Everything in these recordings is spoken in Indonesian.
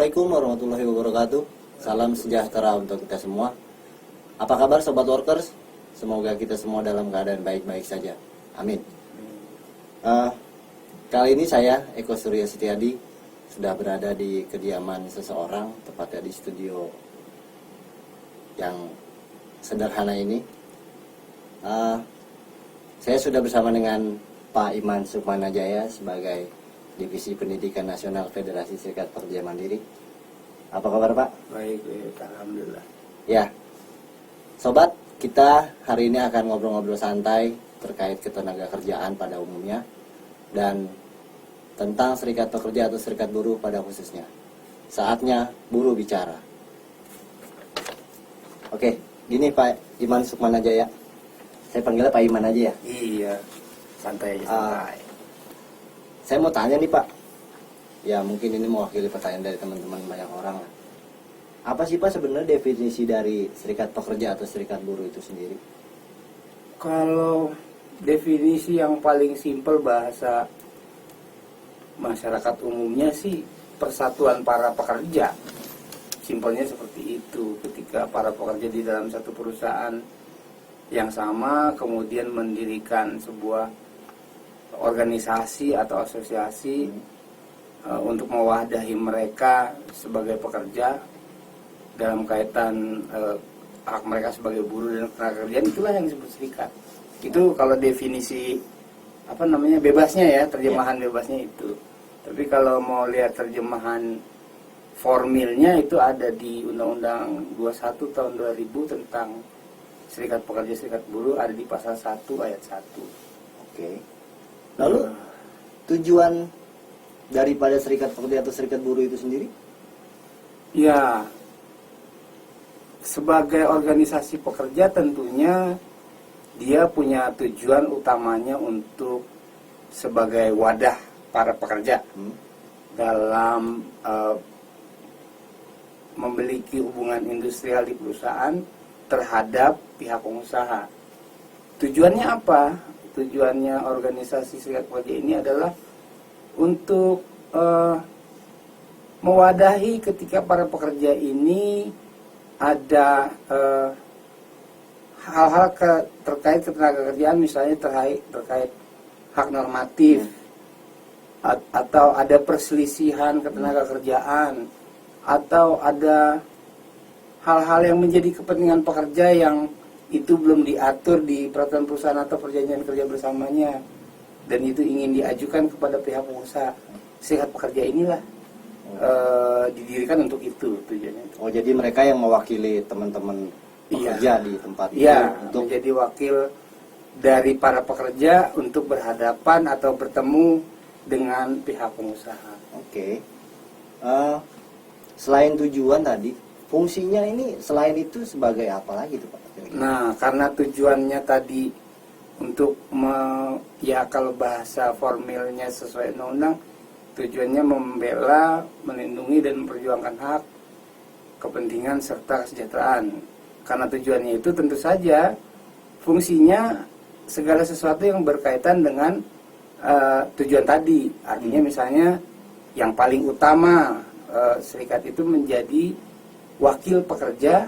Assalamualaikum warahmatullahi wabarakatuh. Salam sejahtera untuk kita semua. Apa kabar Sobat Workers? Semoga kita semua dalam keadaan baik-baik saja. Amin. Kali ini saya, Eko Surya Setiadi, sudah berada di kediaman seseorang, tepatnya di studio yang sederhana ini. Saya sudah bersama dengan Pak Iman Sukmanajaya sebagai Divisi Pendidikan Nasional Federasi Serikat Pekerja Mandiri. Apa kabar Pak? Baik, alhamdulillah. Ya, Sobat, kita hari ini akan ngobrol-ngobrol santai terkait ketenaga kerjaan pada umumnya dan tentang serikat pekerja atau serikat buruh pada khususnya. Saatnya buruh bicara. Oke, gini Pak Iman Sukmanajaya. Saya panggilnya Pak Iman aja ya? Iya, santai aja, santai. Saya mau tanya nih Pak, ya mungkin ini mewakili pertanyaan dari teman-teman banyak orang lah. Apa sih Pak sebenarnya definisi dari serikat pekerja atau serikat buruh itu sendiri? Kalau definisi yang paling simpel bahasa masyarakat umumnya sih persatuan para pekerja. Simpelnya seperti itu, ketika para pekerja di dalam satu perusahaan yang sama kemudian mendirikan sebuah organisasi atau asosiasi untuk mewadahi mereka sebagai pekerja dalam kaitan hak mereka sebagai buruh dan tenaga kerjaan, itulah yang disebut serikat. Itu kalau definisi bebasnya ya, terjemahan bebasnya itu. Tapi kalau mau lihat terjemahan formilnya itu ada di Undang-Undang 21 tahun 2000 tentang serikat pekerja serikat buruh, ada di pasal 1 ayat 1. Oke. Lalu tujuan daripada serikat pekerja atau serikat buruh itu sendiri? Ya, sebagai organisasi pekerja tentunya dia punya tujuan utamanya untuk sebagai wadah para pekerja dalam memiliki hubungan industrial di perusahaan terhadap pihak pengusaha. Tujuannya apa? Tujuannya organisasi serikat pekerja ini adalah untuk mewadahi ketika para pekerja ini ada hal-hal terkait ketenagakerjaan, misalnya terkait hak normatif atau ada perselisihan ketenagakerjaan atau ada hal-hal yang menjadi kepentingan pekerja yang itu belum diatur di peraturan perusahaan atau perjanjian kerja bersamanya dan itu ingin diajukan kepada pihak pengusaha. Serikat pekerja inilah didirikan untuk itu tujuannya. Oh, jadi mereka yang mewakili teman-teman pekerja di tempat itu untuk menjadi wakil dari para pekerja untuk berhadapan atau bertemu dengan pihak pengusaha. Oke. Selain tujuan tadi, fungsinya ini selain itu sebagai apa lagi tuh Pak? Nah, karena tujuannya tadi untuk kalau bahasa formilnya sesuai undang-undang, tujuannya membela, melindungi dan memperjuangkan hak, kepentingan serta kesejahteraan. Karena tujuannya itu tentu saja fungsinya segala sesuatu yang berkaitan dengan tujuan tadi. Artinya misalnya yang paling utama serikat itu menjadi wakil pekerja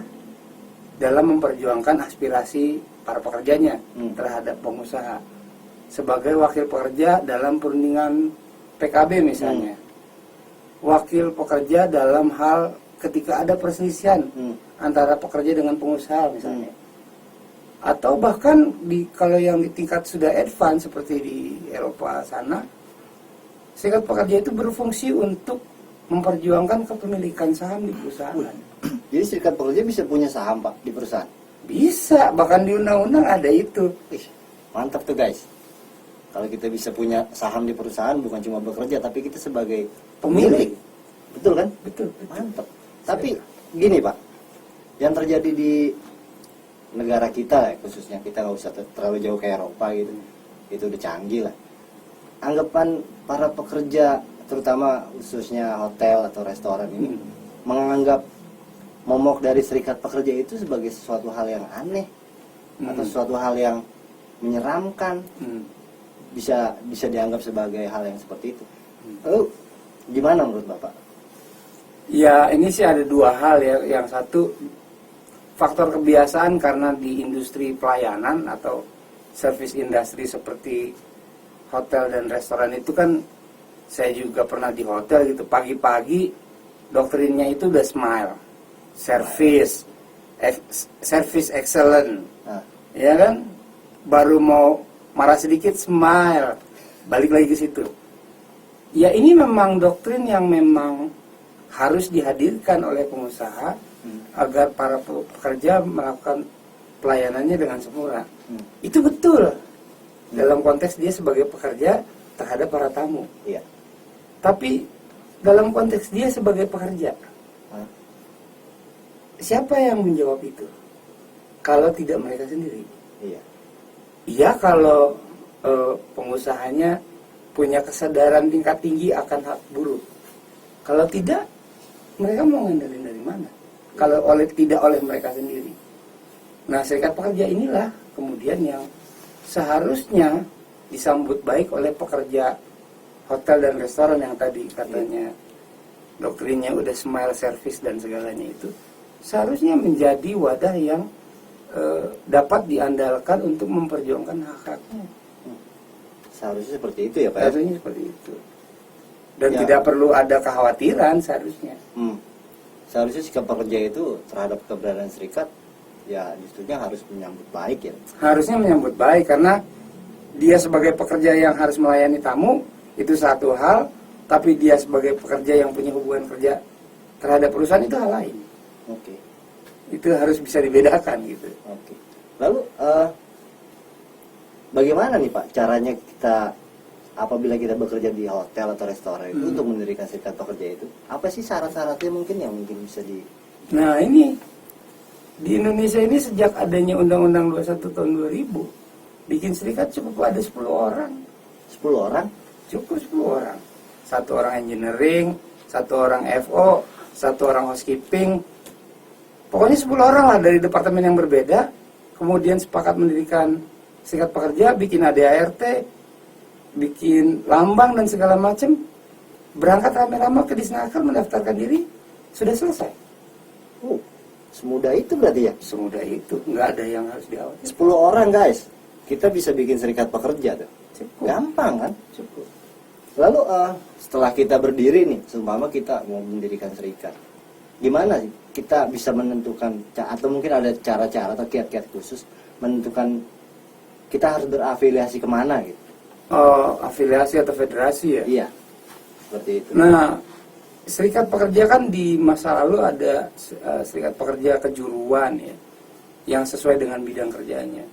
dalam memperjuangkan aspirasi para pekerjanya terhadap pengusaha. Sebagai wakil pekerja dalam perundingan PKB misalnya. Wakil pekerja dalam hal ketika ada perselisihan antara pekerja dengan pengusaha misalnya. Atau bahkan kalau yang di tingkat sudah advance seperti di Eropa sana, serikat pekerja itu berfungsi untuk memperjuangkan kepemilikan saham di perusahaan. Jadi serikat pekerja bisa punya saham Pak di perusahaan? Bisa, bahkan di undang-undang ada itu. Mantap tuh guys. Kalau kita bisa punya saham di perusahaan bukan cuma bekerja tapi kita sebagai pemilik. Betul kan? Betul. Mantap. Tapi gini Pak, yang terjadi di negara kita khususnya, kita nggak usah terlalu jauh ke Eropa gitu, itu udah canggih lah. Anggapan para pekerja terutama khususnya hotel atau restoran ini menganggap momok dari serikat pekerja itu sebagai sesuatu hal yang aneh atau sesuatu hal yang menyeramkan, bisa dianggap sebagai hal yang seperti itu. Gimana menurut Bapak? Ya ini sih ada dua hal ya. Yang satu faktor kebiasaan karena di industri pelayanan atau service industri seperti hotel dan restoran itu kan, saya juga pernah di hotel gitu, pagi-pagi doktrinnya itu udah smile, service excellent, Nah, ya kan? Baru mau marah sedikit smile, balik lagi ke situ. Ya ini memang doktrin yang memang harus dihadirkan oleh pengusaha agar para pekerja melakukan pelayanannya dengan sempurna. Itu betul dalam konteks dia sebagai pekerja terhadap para tamu. iya. Tapi dalam konteks dia sebagai pekerja, Hah? siapa yang menjawab itu? Kalau tidak mereka sendiri. Iya. Iya kalau pengusahanya punya kesadaran tingkat tinggi akan hak buruh. Kalau tidak, mereka mau ngandelin dari mana? Kalau tidak oleh mereka sendiri. Nah, serikat pekerja inilah kemudian yang seharusnya disambut baik oleh pekerja hotel dan restoran yang tadi katanya doktrinnya udah smile service dan segalanya itu. Seharusnya menjadi wadah yang dapat diandalkan untuk memperjuangkan hak-haknya. Seharusnya seperti itu ya Pak. Seharusnya seperti itu. Dan Ya. tidak perlu ada kekhawatiran seharusnya. Seharusnya sikap pekerja itu terhadap keberadaan serikat ya justrunya harus menyambut baik ya. Harusnya menyambut baik karena dia sebagai pekerja yang harus melayani tamu itu satu hal, tapi dia sebagai pekerja yang punya hubungan kerja terhadap perusahaan itu hal lain. Oke. Itu harus bisa dibedakan gitu. Oke. Lalu bagaimana nih Pak caranya kita apabila kita bekerja di hotel atau restoran itu untuk mendirikan serikat pekerja itu? Apa sih syarat-syaratnya mungkin yang mungkin bisa di... Nah ini di Indonesia ini sejak adanya Undang-Undang 21 tahun 2000 bikin serikat cukup ada 10 orang. 10 orang? Cukup 10 orang. 1 orang engineering, 1 orang FO, 1 orang housekeeping. Pokoknya 10 orang lah dari departemen yang berbeda. Kemudian sepakat mendirikan serikat pekerja, bikin ADART, bikin lambang dan segala macam. Berangkat rame-rame ke Disnaker mendaftarkan diri, sudah selesai. Semudah itu berarti ya? Semudah itu, nggak ada yang harus diawasi. 10 orang guys, kita bisa bikin serikat pekerja tuh. Cukup. Gampang kan? Cukup. Lalu setelah kita berdiri nih, seumpama kita mau mendirikan serikat, gimana sih kita bisa menentukan atau mungkin ada cara-cara atau kiat-kiat khusus menentukan kita harus berafiliasi kemana gitu? Afiliasi atau federasi ya? Iya, seperti itu. Nah, serikat pekerja kan di masa lalu ada serikat pekerja kejuruan ya, yang sesuai dengan bidang kerjanya.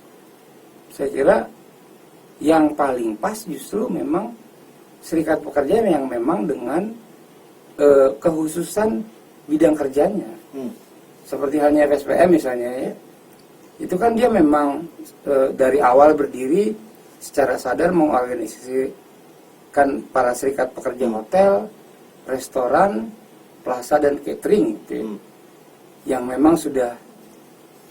Saya kira yang paling pas justru memang serikat pekerja yang memang dengan kekhususan bidang kerjanya. Seperti halnya FSPM misalnya ya, itu kan dia memang dari awal berdiri secara sadar mengorganisasikan para serikat pekerja hotel, restoran, plaza dan catering gitu ya. Yang memang sudah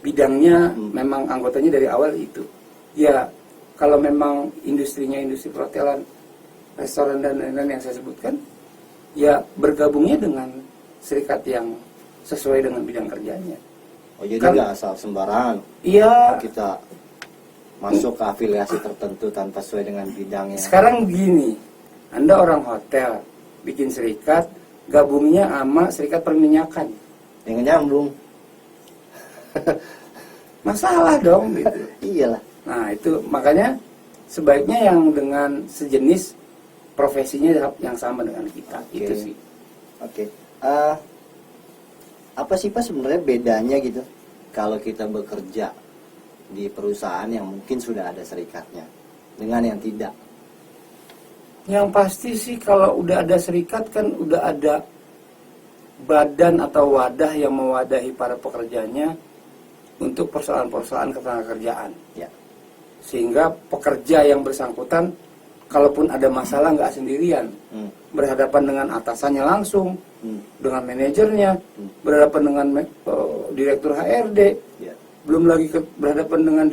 bidangnya memang anggotanya dari awal itu. Ya kalau memang industrinya industri perhotelan, restoran dan lain-lain yang saya sebutkan, ya bergabungnya dengan serikat yang sesuai dengan bidang kerjanya. Oh jadi Kan- nggak asal sembarangan Iya. kita masuk ke afiliasi tertentu tanpa sesuai dengan bidangnya. Sekarang begini, Anda orang hotel, bikin serikat, gabungnya sama serikat perminyakan. Yang nyambung. Masalah dong gitu. Iyalah. Nah itu makanya sebaiknya yang dengan sejenis profesinya yang sama dengan kita. Oke. Itu sih. Oke. Apa sih Pak sebenarnya bedanya gitu kalau kita bekerja di perusahaan yang mungkin sudah ada serikatnya dengan yang tidak? Yang pasti sih kalau udah ada serikat kan udah ada badan atau wadah yang mewadahi para pekerjanya untuk persoalan-persoalan ketenagakerjaan. Ya. Sehingga pekerja yang bersangkutan kalaupun ada masalah nggak sendirian, berhadapan dengan atasannya langsung, dengan manajernya, berhadapan dengan direktur HRD, Ya. belum lagi berhadapan dengan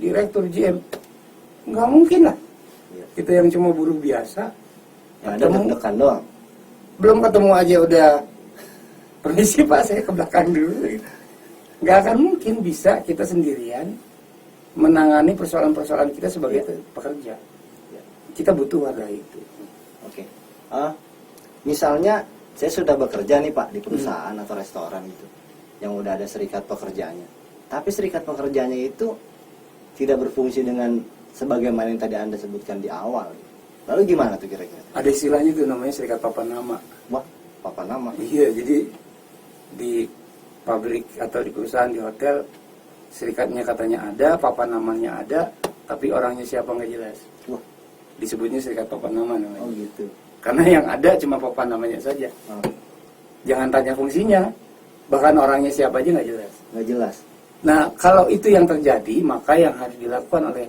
direktur GM. Nggak mungkin lah. Ya. Kita yang cuma buruh biasa, Yang ada deg-degan doang. belum ketemu aja udah Permisi Pak, saya ke belakang dulu. Nggak akan mungkin bisa kita sendirian menangani persoalan-persoalan kita sebagai pekerja. Kita butuh wadah itu. Oke. Misalnya saya sudah bekerja nih Pak di perusahaan atau restoran gitu, yang udah ada serikat pekerjanya. Tapi serikat pekerjanya itu tidak berfungsi dengan sebagaimana yang tadi Anda sebutkan di awal. Lalu gimana tuh kira-kira? Ada istilahnya tuh namanya serikat papan nama. Wah, papan nama. Iya, jadi di pabrik atau di perusahaan, di hotel, serikatnya katanya ada, papan namanya ada, tapi orangnya siapa nggak jelas. Wah, Disebutnya serikat papan nama namanya. oh gitu. Karena yang ada cuma papan namanya saja. Oh, Jangan tanya fungsinya, bahkan orangnya siapa aja nggak jelas. nggak jelas. Nah, kalau itu yang terjadi, maka yang harus dilakukan oleh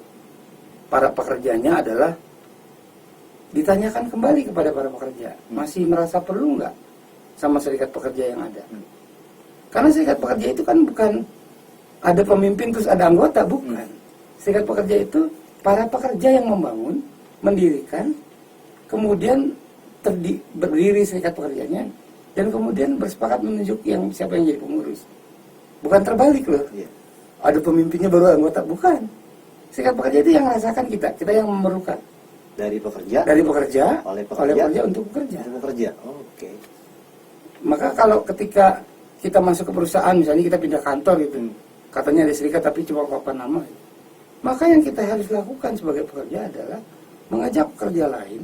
para pekerjanya adalah ditanyakan kembali kepada para pekerja, masih merasa perlu nggak sama serikat pekerja yang ada? Karena serikat pekerja itu kan bukan ada pemimpin terus ada anggota, bukan. Serikat pekerja itu para pekerja yang membangun, mendirikan, kemudian berdiri serikat pekerjanya, dan kemudian bersepakat menunjuk yang siapa yang jadi pengurus. Bukan terbalik loh. Iya. Ada pemimpinnya baru anggota, bukan. Serikat pekerja itu yang merasakan kita yang memerlukan. Dari pekerja, Oleh pekerja untuk bekerja. untuk bekerja. Oh, oke. Maka kalau ketika kita masuk ke perusahaan, misalnya kita pindah kantor gitu, katanya ada serikat tapi cuma papan nama. Maka yang kita harus lakukan sebagai pekerja adalah mengajak pekerja lain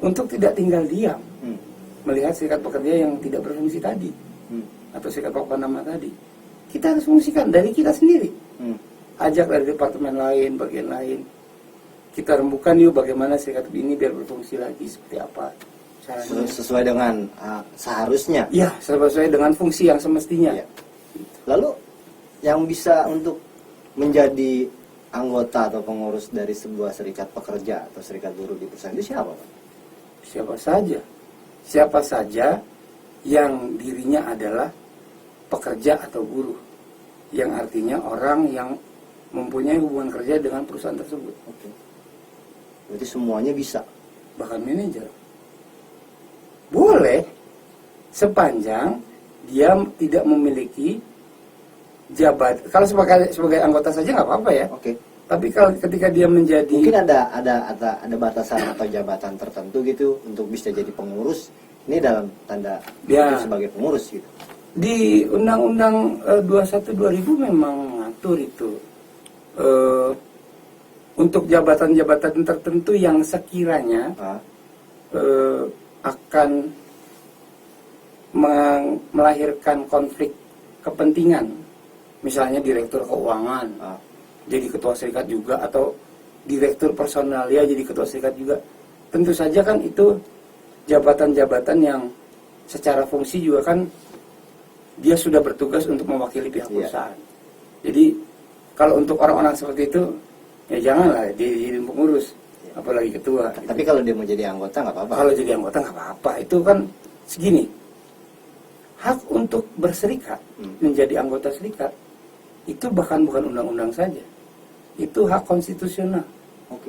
untuk tidak tinggal diam melihat serikat pekerja yang tidak berfungsi tadi atau serikat papan nama tadi. Kita harus fungsikan dari kita sendiri. Ajak dari departemen lain, bagian lain. Kita rembukan yuk bagaimana serikat ini biar berfungsi lagi seperti apa caranya. Sesuai dengan seharusnya. Ya, sesuai dengan fungsi yang semestinya. Ya. Lalu yang bisa untuk menjadi anggota atau pengurus dari sebuah serikat pekerja atau serikat buruh di perusahaan itu siapa, Pak? Siapa saja. Siapa saja yang dirinya adalah pekerja atau buruh. Yang artinya orang yang mempunyai hubungan kerja dengan perusahaan tersebut. Oke. Berarti semuanya bisa. Bahkan manajer. Boleh sepanjang dia tidak memiliki jabat. Kalau sebagai anggota saja nggak apa-apa ya. Oke. Tapi kalau ketika dia menjadi Mungkin ada batasan atau jabatan tertentu gitu untuk bisa jadi pengurus. Ini dalam tanda Ya. itu sebagai pengurus gitu. di Undang-Undang 21/2000 memang mengatur itu untuk jabatan-jabatan tertentu yang sekiranya akan melahirkan konflik kepentingan, misalnya direktur keuangan jadi ketua serikat juga, atau direktur personalia jadi ketua serikat juga. Tentu saja kan itu jabatan-jabatan yang secara fungsi juga kan dia sudah bertugas untuk mewakili pihak perusahaan. Jadi kalau untuk orang-orang seperti itu ya janganlah dia jadi pengurus, apalagi ketua. Tapi kalau dia mau jadi anggota nggak apa-apa. Kalau jadi anggota nggak apa-apa. Itu kan segini, hak untuk berserikat, menjadi anggota serikat itu bahkan bukan undang-undang saja, itu hak konstitusional.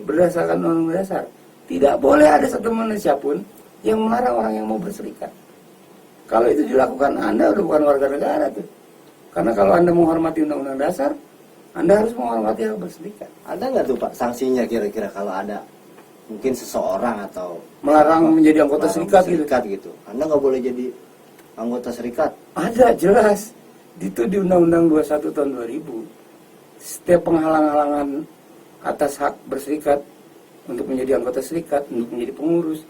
Berdasarkan undang-undang dasar tidak boleh ada satu manusia pun yang melarang orang yang mau berserikat. Kalau itu dilakukan, Anda udah bukan warga negara tuh. Karena kalau Anda menghormati undang-undang dasar, Anda harus menghormati hak berserikat. Ada nggak tuh Pak sanksinya kira-kira kalau ada mungkin seseorang atau melarang menjadi anggota serikat gitu? Anda nggak boleh jadi anggota serikat. Ada, jelas. Itu di Undang-Undang 21 tahun 2000. Setiap penghalang-halangan atas hak berserikat untuk menjadi anggota serikat, untuk menjadi pengurus,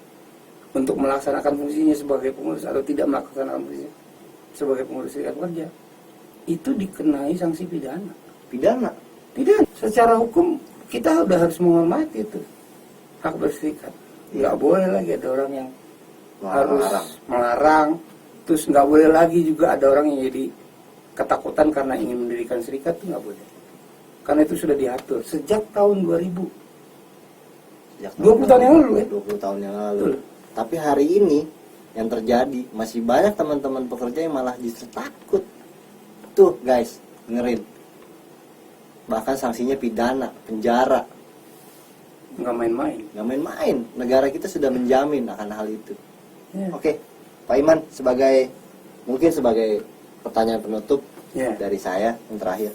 untuk melaksanakan fungsinya sebagai pengurus atau tidak melaksanakan fungsinya sebagai pengurus serikat pekerja, itu dikenai sanksi pidana. Pidana? Pidana. Secara hukum kita udah harus menghormati itu hak berserikat. Nggak boleh lagi ada orang yang harus melarang. Terus nggak boleh lagi juga ada orang yang jadi ketakutan karena ingin mendirikan serikat, itu nggak boleh. Karena itu sudah diatur sejak tahun 2000. Sejak 20 tahun yang lalu ya. 20 tahun yang lalu. Betul. Tapi hari ini yang terjadi masih banyak teman-teman pekerja yang malah justru takut. Tuh guys, dengerin. Bahkan sanksinya pidana, penjara. Nggak main-main. Nggak main-main. Negara kita sudah menjamin akan hal itu. Ya. Oke, Pak Iman sebagai mungkin sebagai pertanyaan penutup Ya. dari saya yang terakhir,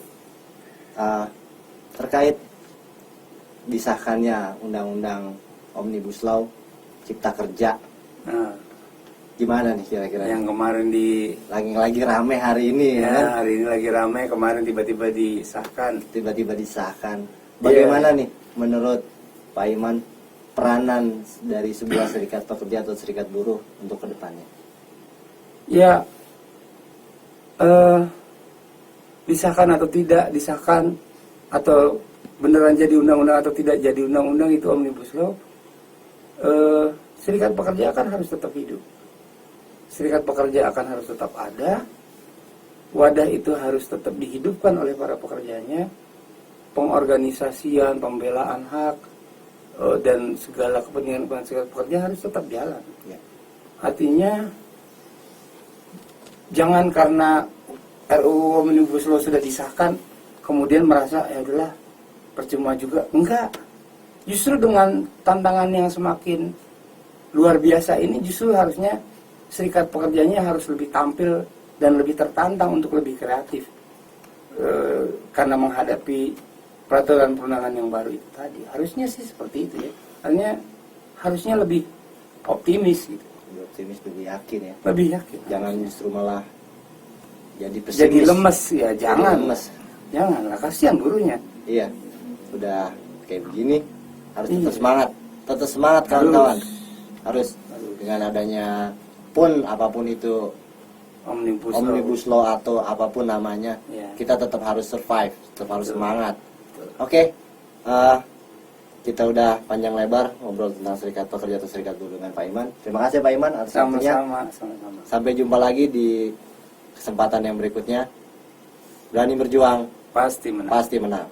terkait disahkannya undang-undang Omnibus Law Cipta Kerja, Nah, gimana nih kira-kira? yang kemarin Lagi rame hari ini, ya kan? hari ini lagi ramai, kemarin tiba-tiba disahkan. Tiba-tiba disahkan. Bagaimana nih menurut Pak Iman peranan dari sebuah serikat pekerja atau serikat buruh untuk kedepannya? Ya, disahkan atau tidak disahkan, atau beneran jadi undang-undang atau tidak jadi undang-undang itu Omnibus Law, serikat pekerja akan harus tetap hidup. Serikat pekerja akan harus tetap ada. Wadah itu harus tetap dihidupkan oleh para pekerjanya. Pengorganisasian, pembelaan hak, dan segala kepentingan serikat pekerja harus tetap jalan. Ya. Artinya jangan karena RUU Omnibus Law sudah disahkan kemudian merasa ya udahlah percuma juga. Enggak. Justru dengan tantangan yang semakin luar biasa ini, justru harusnya serikat pekerjanya harus lebih tampil dan lebih tertantang untuk lebih kreatif, karena menghadapi peraturan perundangan yang baru itu tadi. Harusnya sih seperti itu ya. Harusnya lebih optimis gitu. Lebih optimis, lebih yakin ya. Lebih yakin. Jangan justru malah jadi pesimis. Jadi lemes ya, Jadi jangan. lemes. Janganlah, kasihan buruhnya. Iya. Udah kayak begini harus tetap Iya. semangat. Tetap semangat kawan-kawan. Harus dengan adanya pun apapun itu Omnibus Law atau apapun namanya, Ya. kita tetap harus survive, tetap harus Betul. semangat. Betul. Oke, kita udah panjang lebar ngobrol tentang serikat pekerja atau serikat buruh dengan Pak Iman. Terima kasih Pak Iman atas waktunya. Sama-sama. Sampai jumpa lagi di kesempatan yang berikutnya. Berani berjuang, Pasti menang. pasti menang.